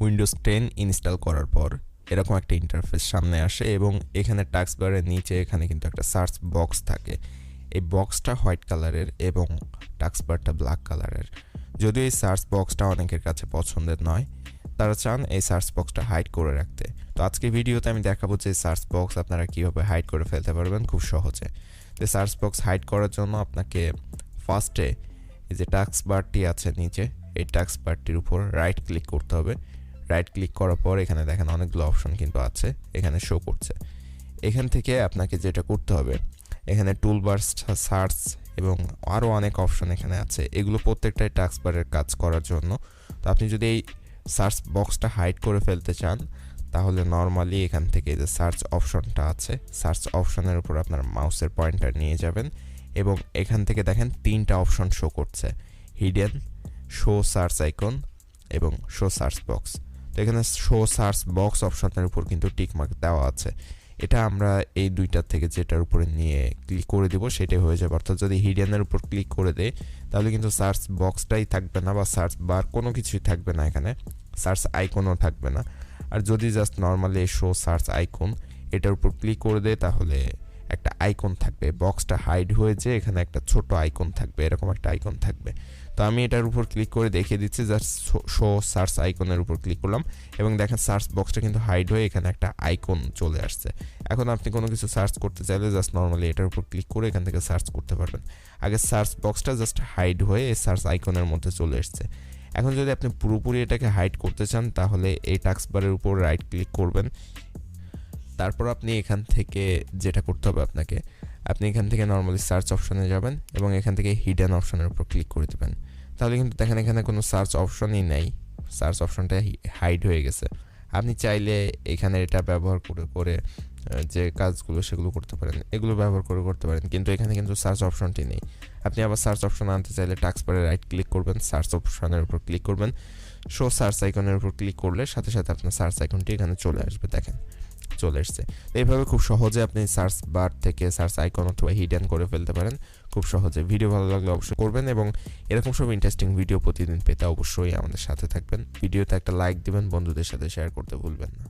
Windows 10 install করার পর এরকম একটা ইন্টারফেস সামনে আসে এবং এখানে টাস্কবারের নিচে এখানে কিন্তু একটা সার্চ বক্স থাকে। এই বক্সটা হোয়াইট কালারের এবং টাস্কবারটা ব্ল্যাক কালারের। যদিও এই সার্চ বক্সটা অনেকের কাছে পছন্দের নয়, তারা চান এই সার্চ বক্সটা হাইড করে রাখতে। তো আজকে ভিডিওতে আমি দেখাবো যে সার্চ বক্স আপনারা কীভাবে হাইড করে ফেলতে পারবেন খুব সহজে। তো সার্চ বক্স হাইড করার জন্য আপনাকে ফার্স্টে এই যে টাস্কবারটি আছে নিচে, এই টাস্কবারটির উপর রাইট ক্লিক করতে হবে। রাইট ক্লিক করার পর এখানে দেখেন অনেকগুলো অপশন কিন্তু আছে, এখানে শো করছে। এখান থেকে আপনাকে যেটা করতে হবে, এখানে টুলবার, সার্চ এবং আরও অনেক অপশন এখানে আছে, এগুলো প্রত্যেকটাই টাস্কবারের কাজ করার জন্য। তো আপনি যদি এই সার্চ বক্সটা হাইড করে ফেলতে চান তাহলে নর্মালি এখান থেকে যে সার্চ অপশনটা আছে, সার্চ অপশনের উপর আপনার মাউসের পয়েন্টার নিয়ে যাবেন এবং এখান থেকে দেখেন তিনটা অপশন শো করছে, হিডেন, শো সার্চ আইকন এবং শো সার্চ বক্স। তো এখানে শো সার্চ বক্স অপশনের উপর কিন্তু টিকমার্ক দেওয়া আছে। এটা আমরা এই দুইটার থেকে যেটার উপরে নিয়ে ক্লিক করে দিব সেটাই হয়ে যাবে। অর্থাৎ যদি হিডেনের উপর ক্লিক করে দেয় তাহলে কিন্তু সার্চ বক্সটাই থাকবে না বা সার্চ বার কোনো কিছুই থাকবে না, এখানে সার্চ আইকনও থাকবে না। আর যদি just normally show search icon এটার উপর ক্লিক করে দেয় তাহলে একটা আইকন থাকবে, বক্সটা হাইড হয়েছে, এখানে একটা ছোট আইকন থাকবে, এরকম একটা আইকন থাকবে। তো আমি এটার উপর ক্লিক করে দেখিয়ে দিচ্ছি, জাস্ট শো সার্চ আইকনের উপর ক্লিক করলাম এবং দেখেন সার্চ বক্সটা কিন্তু হাইড হয়ে এখানে একটা আইকন চলে আসছে। এখন আপনি কোনো কিছু সার্চ করতে চাইলে জাস্ট নর্মালি এটার উপর ক্লিক করে এখান থেকে সার্চ করতে পারবেন। আগে সার্চ বক্সটা জাস্ট হাইড হয়ে এই সার্চ আইকনের মধ্যে চলে এসছে। এখন যদি আপনি পুরোপুরি এটাকে হাইড করতে চান তাহলে এই টাস্কবারের উপর রাইট ক্লিক করবেন। তারপর আপনি এখান থেকে যেটা করতে হবে আপনাকে, আপনি এখান থেকে নর্মালি সার্চ অপশনে যাবেন এবং এখান থেকে হিডেন অপশনের উপর ক্লিক করে দেবেন। তাহলে কিন্তু দেখেন এখানে কোনো সার্চ অপশনই নেই, সার্চ অপশনটা হাইড হয়ে গেছে। আপনি চাইলে এখানে এটা ব্যবহার করে যে কাজগুলো সেগুলো করতে পারেন, এগুলো ব্যবহার করে করতে পারেন, কিন্তু এখানে কিন্তু সার্চ অপশনটি নেই। আপনি আবার সার্চ অপশন আনতে চাইলে টাস্কবারে রাইট ক্লিক করবেন, সার্চ অপশনের উপর ক্লিক করবেন, শো সার্চ আইকনের উপর ক্লিক করলে সাথে সাথে আপনার সার্চ আইকনটি এখানে চলে আসবে, দেখেন চলে এসছে। এইভাবে খুব সহজে আপনি সার্চ বার থেকে সার্চ আইকন অথবা হিডেন করে ফেলতে পারেন খুব সহজে। ভিডিও ভালো লাগলে অবশ্যই করবেন এবং এরকম সব ইন্টারেস্টিং ভিডিও প্রতিদিন পেতে অবশ্যই আমাদের সাথে থাকবেন। ভিডিওতে একটা লাইক দিবেন, বন্ধুদের সাথে শেয়ার করতে ভুলবেন না।